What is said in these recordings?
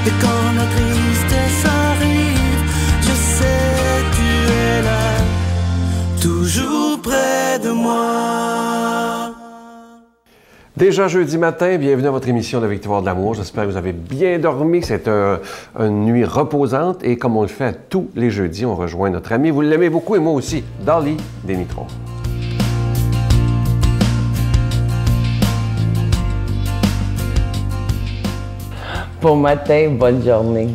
Et quand la tristesse arrive, je sais tu es là, toujours près de moi. Déjà jeudi matin, bienvenue à votre émission de Victoire de l'amour. J'espère que vous avez bien dormi, que c'est une nuit reposante. Et comme on le fait tous les jeudis, on rejoint notre ami, vous l'aimez beaucoup et moi aussi, Dolly Denitron. Bon matin, bonne journée.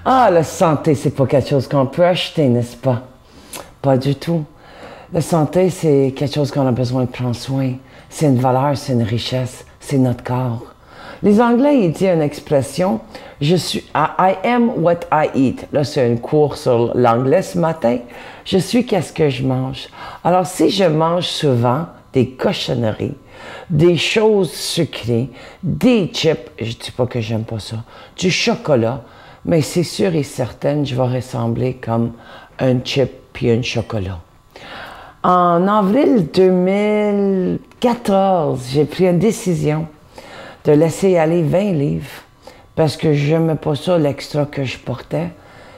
Ah, la santé, c'est pas quelque chose qu'on peut acheter, n'est-ce pas? Pas du tout. La santé, c'est quelque chose qu'on a besoin de prendre soin. C'est une valeur, c'est une richesse, c'est notre corps. Les Anglais, ils disent une expression, I am what I eat. Là, c'est un cours sur l'anglais ce matin. Je suis qu'est-ce que je mange. Alors, si je mange souvent des cochonneries, des choses sucrées, des chips, je dis pas que j'aime pas ça, du chocolat, mais c'est sûr et certain, je vais ressembler comme un chip puis un chocolat. En avril 2014, j'ai pris une décision de laisser aller 20 livres parce que je n'aimais pas ça, l'extra que je portais.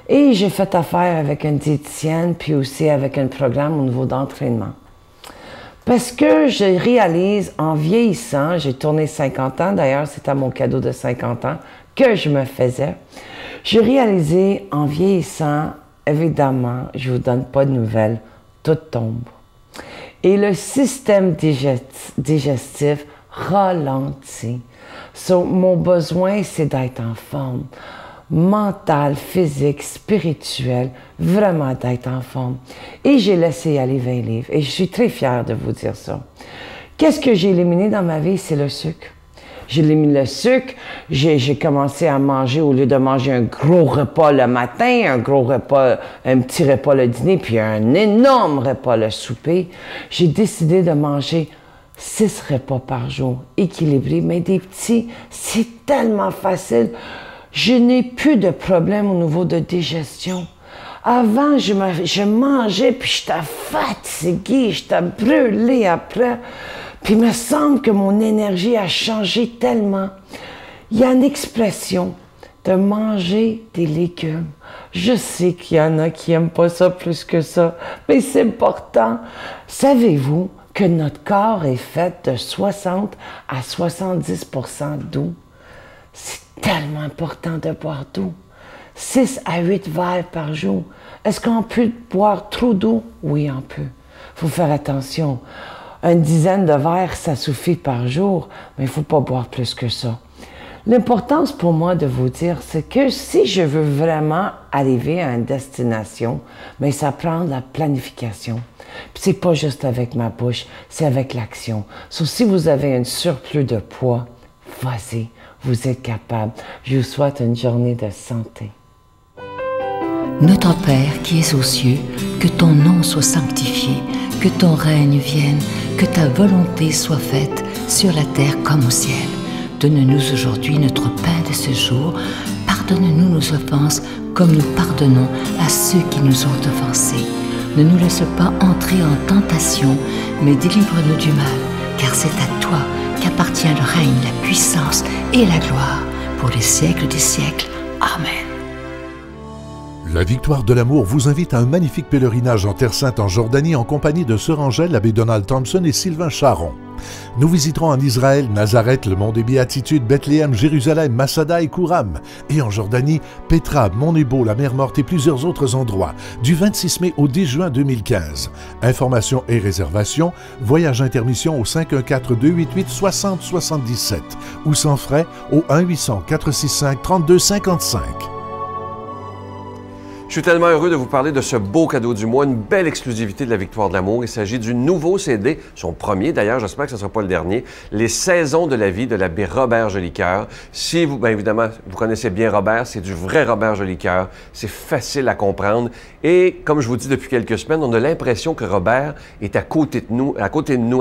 Et j'ai fait affaire avec une diététicienne puis aussi avec un programme au niveau d'entraînement. Parce que je réalise en vieillissant, j'ai tourné 50 ans, d'ailleurs c'était mon cadeau de 50 ans que je me faisais. J'ai réalisé en vieillissant, évidemment, je ne vous donne pas de nouvelles, tout tombe. Et le système digestif ralentit. Mon besoin, c'est d'être en forme. Mental, physique, spirituel, vraiment d'être en forme. Et j'ai laissé aller 20 livres. Et je suis très fière de vous dire ça. Qu'est-ce que j'ai éliminé dans ma vie? C'est le sucre. J'ai éliminé le sucre, j'ai commencé à manger, au lieu de manger un gros repas le matin, un petit repas le dîner, puis un énorme repas le souper, j'ai décidé de manger 6 repas par jour, équilibrés, mais des petits, c'est tellement facile. Je n'ai plus de problème au niveau de digestion. Avant, je mangeais, puis j'étais fatiguée, j'étais brûlée après. Puis il me semble que mon énergie a changé tellement. Il y a une expression de manger des légumes. Je sais qu'il y en a qui n'aiment pas ça plus que ça, mais c'est important. Savez-vous que notre corps est fait de 60 à 70% d'eau? C'est tellement important de boire d'eau. 6 à 8 verres par jour. Est-ce qu'on peut boire trop d'eau? Oui, on peut. Il faut faire attention. Une dizaine de verres, ça suffit par jour, mais il ne faut pas boire plus que ça. L'importance pour moi de vous dire, c'est que si je veux vraiment arriver à une destination, mais ça prend de la planification. Puis c'est pas juste avec ma bouche, c'est avec l'action. Si vous avez un surplus de poids, vas-y, vous êtes capable. Je vous souhaite une journée de santé. Notre Père qui es aux cieux, que ton nom soit sanctifié, que ton règne vienne, que ta volonté soit faite sur la terre comme au ciel. Donne-nous aujourd'hui notre pain de ce jour. Pardonne-nous nos offenses comme nous pardonnons à ceux qui nous ont offensés. Ne nous laisse pas entrer en tentation, mais délivre-nous du mal, car c'est à toi qu'appartient le règne, la puissance et la gloire pour les siècles des siècles. Amen. La Victoire de l'amour vous invite à un magnifique pèlerinage en Terre Sainte en Jordanie en compagnie de Sœur Angèle, l'abbé Donald Thompson et Sylvain Charon. Nous visiterons en Israël, Nazareth, le mont des Béatitudes, Bethléem, Jérusalem, Masada et Kouram. Et en Jordanie, Petra, Mont Nebo, la mer Morte et plusieurs autres endroits, du 26 mai au 10 juin 2015. Informations et réservations, voyage intermission au 514-288-6077 ou sans frais au 1-800-465-3255. Je suis tellement heureux de vous parler de ce beau cadeau du mois, une belle exclusivité de la Victoire de l'amour. Il s'agit du nouveau CD, son premier d'ailleurs, j'espère que ce ne sera pas le dernier, Les saisons de la vie de l'abbé Robert Jolicoeur. Si vous, bien évidemment, vous connaissez bien Robert, c'est du vrai Robert Jolicoeur, c'est facile à comprendre. Et comme je vous dis depuis quelques semaines, on a l'impression que Robert est à côté de nous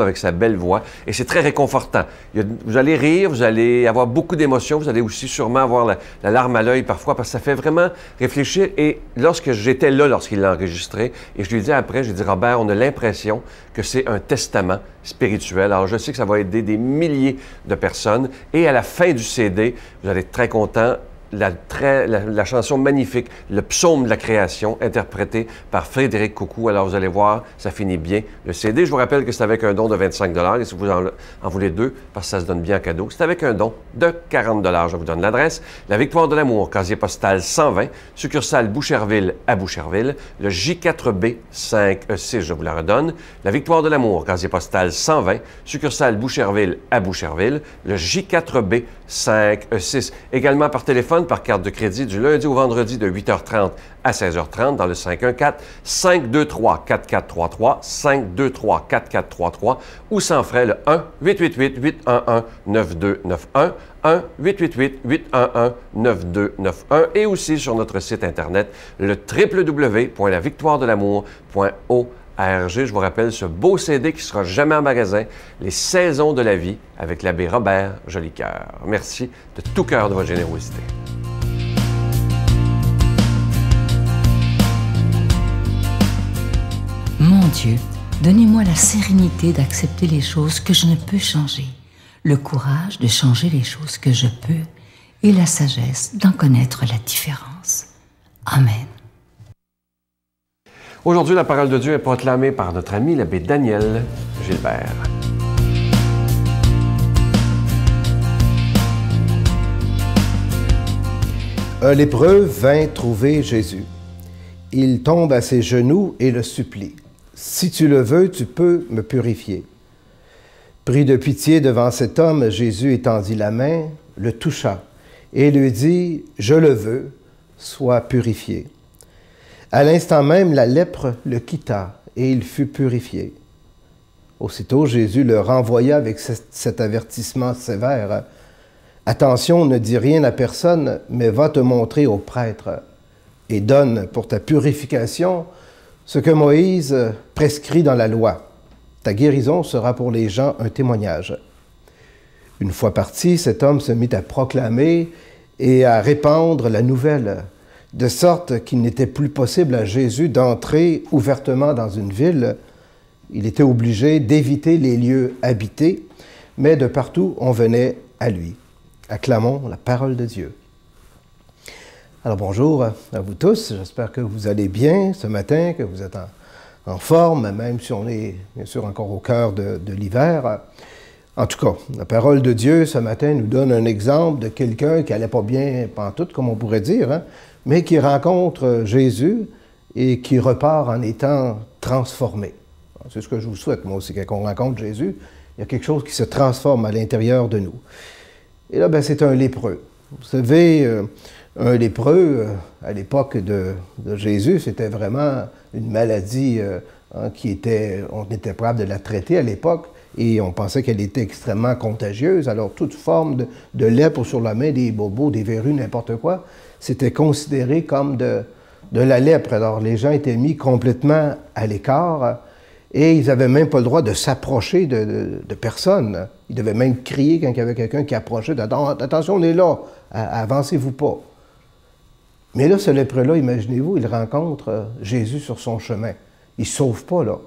avec sa belle voix, et c'est très réconfortant. Vous allez rire, vous allez avoir beaucoup d'émotions, vous allez aussi sûrement avoir la larme à l'œil parfois, parce que ça fait vraiment réfléchir. Et lorsque j'étais là, lorsqu'il l'a enregistré, et je lui ai dit après, j'ai dit, Robert, on a l'impression que c'est un testament spirituel. Alors, je sais que ça va aider des milliers de personnes. Et à la fin du CD, vous allez être très content. la chanson magnifique, le psaume de la création, interprété par Frédéric Coucou. Alors, vous allez voir, ça finit bien. Le CD, je vous rappelle que c'est avec un don de 25 $. Et si vous en voulez deux, parce que ça se donne bien en cadeau, c'est avec un don de 40 $. Je vous donne l'adresse. La Victoire de l'amour, casier postal 120, succursale Boucherville à Boucherville. Le J4B 5E6, je vous la redonne. La Victoire de l'amour, casier postal 120, succursale Boucherville à Boucherville. Le J4B 5E6. Également par téléphone, par carte de crédit, du lundi au vendredi de 8h30 à 16h30 dans le 514-523-4433, 523-4433 ou sans frais le 1-888-811-9291, 1-888-811-9291 et aussi sur notre site Internet, le www.lavictoiredelamour.org. Je vous rappelle ce beau CD qui sera jamais en magasin, Les saisons de la vie, avec l'abbé Robert Jolicoeur. Merci de tout cœur de votre générosité. Mon Dieu, donnez-moi la sérénité d'accepter les choses que je ne peux changer, le courage de changer les choses que je peux et la sagesse d'en connaître la différence. Amen. Aujourd'hui, la parole de Dieu est proclamée par notre ami l'abbé Daniel Gilbert. Un lépreux vint trouver Jésus. Il tombe à ses genoux et le supplie. « Si tu le veux, tu peux me purifier. » Pris de pitié devant cet homme, Jésus étendit la main, le toucha et lui dit « Je le veux, sois purifié. » À l'instant même, la lèpre le quitta et il fut purifié. Aussitôt, Jésus le renvoya avec cet avertissement sévère. « Attention, ne dis rien à personne, mais va te montrer au prêtre et donne pour ta purification ce que Moïse prescrit dans la loi. Ta guérison sera pour les gens un témoignage. » Une fois parti, cet homme se mit à proclamer et à répandre la nouvelle, de sorte qu'il n'était plus possible à Jésus d'entrer ouvertement dans une ville. Il était obligé d'éviter les lieux habités, mais de partout on venait à lui. Acclamons la parole de Dieu. Alors bonjour à vous tous, j'espère que vous allez bien ce matin, que vous êtes en forme, même si on est bien sûr encore au cœur de l'hiver. En tout cas, la parole de Dieu ce matin nous donne un exemple de quelqu'un qui n'allait pas bien pantoute, comme on pourrait dire, hein, mais qui rencontre Jésus et qui repart en étant transformé. C'est ce que je vous souhaite, moi aussi, quand on rencontre Jésus, il y a quelque chose qui se transforme à l'intérieur de nous. Et là, c'est un lépreux. Vous savez, un lépreux, à l'époque de Jésus, c'était vraiment une maladie on était capable de la traiter à l'époque, et on pensait qu'elle était extrêmement contagieuse. Alors, toute forme de lèpre sur la main, des bobos, des verrues, n'importe quoi, c'était considéré comme de la lèpre. Alors, les gens étaient mis complètement à l'écart, et ils n'avaient même pas le droit de s'approcher de personne. Ils devaient même crier quand il y avait quelqu'un qui approchait. « Attention, on est là, avancez-vous pas. » Mais là, ce lépreux-là, imaginez-vous, il rencontre Jésus sur son chemin. Il ne se sauve pas, là.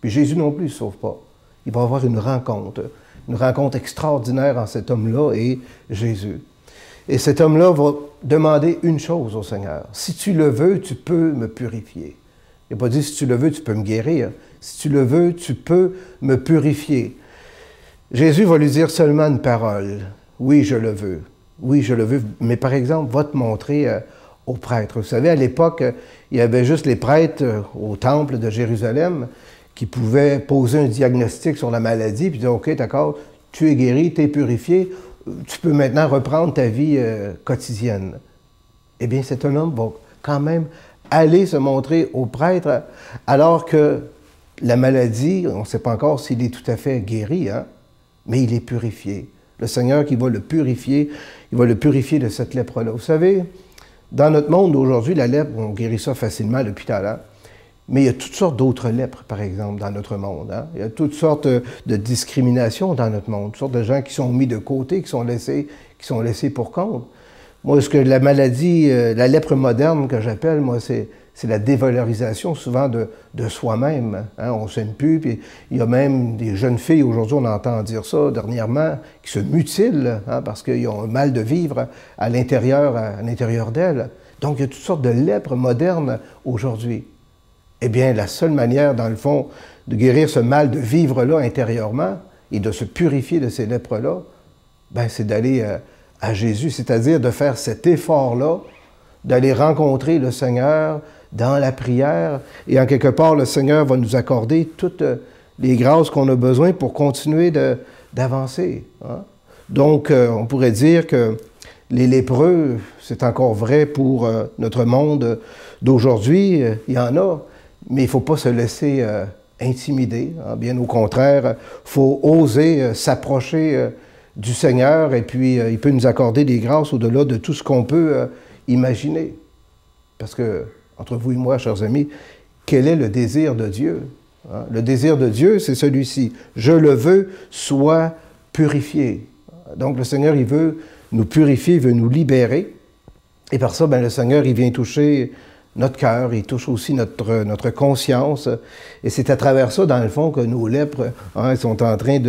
Puis Jésus non plus ne se sauve pas. Il va avoir une rencontre extraordinaire entre cet homme-là et Jésus. Et cet homme-là va demander une chose au Seigneur. « Si tu le veux, tu peux me purifier. » Il n'a pas dit « Si tu le veux, tu peux me guérir. » Si tu le veux, tu peux me purifier. Jésus va lui dire seulement une parole. Oui, je le veux. Oui, je le veux. Mais par exemple, va te montrer au prêtre. Vous savez, à l'époque, il y avait juste les prêtres au temple de Jérusalem qui pouvaient poser un diagnostic sur la maladie puis dire « OK, d'accord, tu es guéri, tu es purifié, tu peux maintenant reprendre ta vie quotidienne. » Eh bien, cet homme va quand même aller se montrer au prêtre alors que la maladie, on ne sait pas encore s'il est tout à fait guéri, hein, mais il est purifié. Le Seigneur qui va le purifier, il va le purifier de cette lèpre-là. Vous savez, dans notre monde aujourd'hui, la lèpre, on guérit ça facilement depuis tout à l'heure, mais il y a toutes sortes d'autres lèpres, par exemple, dans notre monde. Hein. Il y a toutes sortes de discriminations dans notre monde, toutes sortes de gens qui sont mis de côté, qui sont laissés pour compte. Moi, ce que la maladie, la lèpre moderne que j'appelle, moi, c'est c'est la dévalorisation souvent de soi-même. Hein? On ne s'aime plus, puis il y a même des jeunes filles, aujourd'hui on entend dire ça dernièrement, qui se mutilent hein, parce qu'ils ont un mal de vivre à l'intérieur d'elles. Donc il y a toutes sortes de lèpres modernes aujourd'hui. Eh bien, la seule manière, dans le fond, de guérir ce mal de vivre-là intérieurement et de se purifier de ces lèpres-là, ben, c'est d'aller à Jésus, c'est-à-dire de faire cet effort-là, d'aller rencontrer le Seigneur dans la prière. Et en quelque part, le Seigneur va nous accorder toutes les grâces qu'on a besoin pour continuer d'avancer. Hein? Donc, on pourrait dire que les lépreux, c'est encore vrai pour notre monde d'aujourd'hui, il y en a, mais il ne faut pas se laisser intimider. Hein? Bien au contraire, il faut oser s'approcher du Seigneur et puis il peut nous accorder des grâces au-delà de tout ce qu'on peut imaginer. Parce que, entre vous et moi, chers amis, quel est le désir de Dieu? Hein? Le désir de Dieu, c'est celui-ci. Je le veux, sois purifié. Donc le Seigneur, il veut nous purifier, il veut nous libérer. Et par ça, bien, le Seigneur, il vient toucher notre cœur, il touche aussi notre conscience. Et c'est à travers ça, dans le fond, que nos lèpres hein, sont en train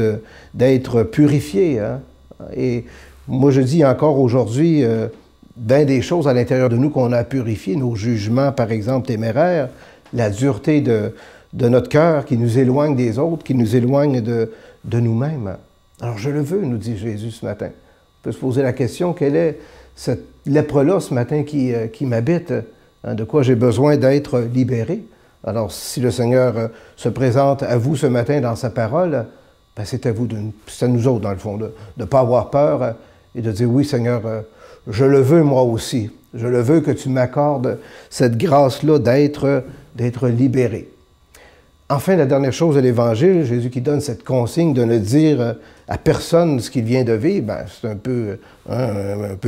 d'être purifiées. Hein? Et moi, je dis encore aujourd'hui, bien des choses à l'intérieur de nous qu'on a purifiées, nos jugements, par exemple, téméraires, la dureté de notre cœur qui nous éloigne des autres, qui nous éloigne de nous-mêmes. Alors, je le veux, nous dit Jésus ce matin. On peut se poser la question, quelle est cette lèpre-là ce matin qui m'habite? Hein, de quoi j'ai besoin d'être libéré? Alors, si le Seigneur se présente à vous ce matin dans sa parole, ben, c'est à vous, c'est à nous autres, dans le fond, de ne pas avoir peur et de dire, oui, Seigneur, je le veux moi aussi. Je le veux que tu m'accordes cette grâce-là d'être libéré. Enfin, la dernière chose de l'Évangile, Jésus qui donne cette consigne de ne dire à personne ce qu'il vient de vivre, ben, c'est un peu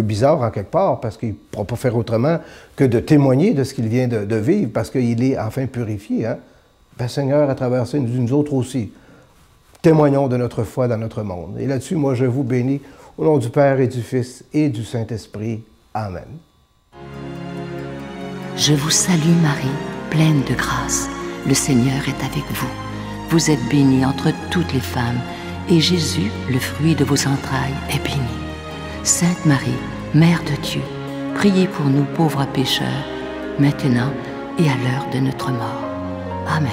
bizarre en quelque part, parce qu'il ne pourra pas faire autrement que de témoigner de ce qu'il vient de vivre, parce qu'il est enfin purifié. Hein? Ben, Seigneur, à travers ça, nous autres aussi, témoignons de notre foi dans notre monde. Et là-dessus, moi, je vous bénis au nom du Père et du Fils et du Saint-Esprit. Amen. Je vous salue Marie, pleine de grâce. Le Seigneur est avec vous. Vous êtes bénie entre toutes les femmes, et Jésus, le fruit de vos entrailles, est béni. Sainte Marie, Mère de Dieu, priez pour nous pauvres pécheurs, maintenant et à l'heure de notre mort. Amen.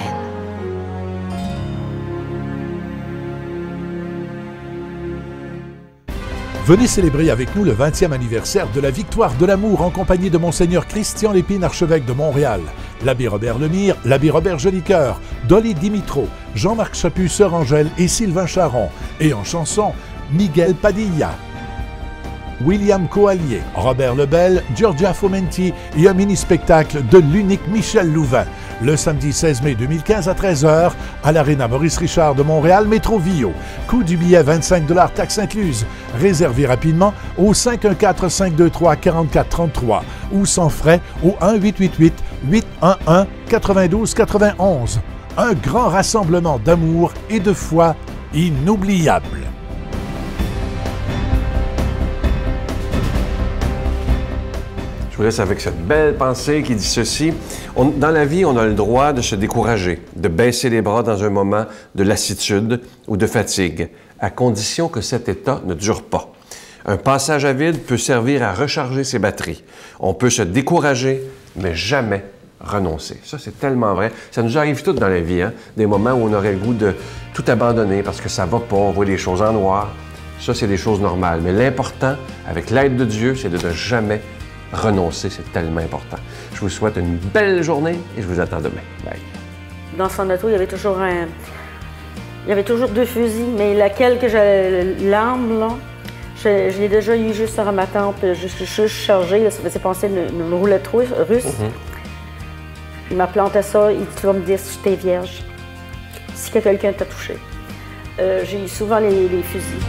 Venez célébrer avec nous le 20e anniversaire de la Victoire de l'amour en compagnie de Monseigneur Christian Lépine, archevêque de Montréal, l'abbé Robert Lemire, l'abbé Robert Jolicoeur, Dolly Dimitro, Jean-Marc Chaput, Sœur Angèle et Sylvain Charon, et en chanson, Miguel Padilla, William Coallier, Robert Lebel, Giorgia Fomenti et un mini-spectacle de l'unique Michel Louvain, le samedi 16 mai 2015 à 13h à l'Arena Maurice Richard de Montréal, Métro Vio. Coût du billet 25 $, taxes incluses. Réservez rapidement au 514-523-4433 ou sans frais au 1-888-811-9291. Un grand rassemblement d'amour et de foi inoubliable. Je vous laisse avec cette belle pensée qui dit ceci. Dans la vie, on a le droit de se décourager, de baisser les bras dans un moment de lassitude ou de fatigue, à condition que cet état ne dure pas. Un passage à vide peut servir à recharger ses batteries. On peut se décourager, mais jamais renoncer. Ça, c'est tellement vrai. Ça nous arrive toutes dans la vie, hein? Des moments où on aurait le goût de tout abandonner parce que ça va pas, on voit les choses en noir. Ça, c'est des choses normales. Mais l'important, avec l'aide de Dieu, c'est de ne jamais renoncer, c'est tellement important. Je vous souhaite une belle journée et je vous attends demain. Bye. Dans son auto, il y avait toujours deux fusils, mais laquelle que j'ai l'arme, là, je l'ai déjà eu juste sur ma tempe, juste chargée, là, ça faisait penser une roulette russe. Il m'a planté ça, il dit, tu vas me dire si j'étais vierge, si quelqu'un t'a touché. J'ai eu souvent les fusils.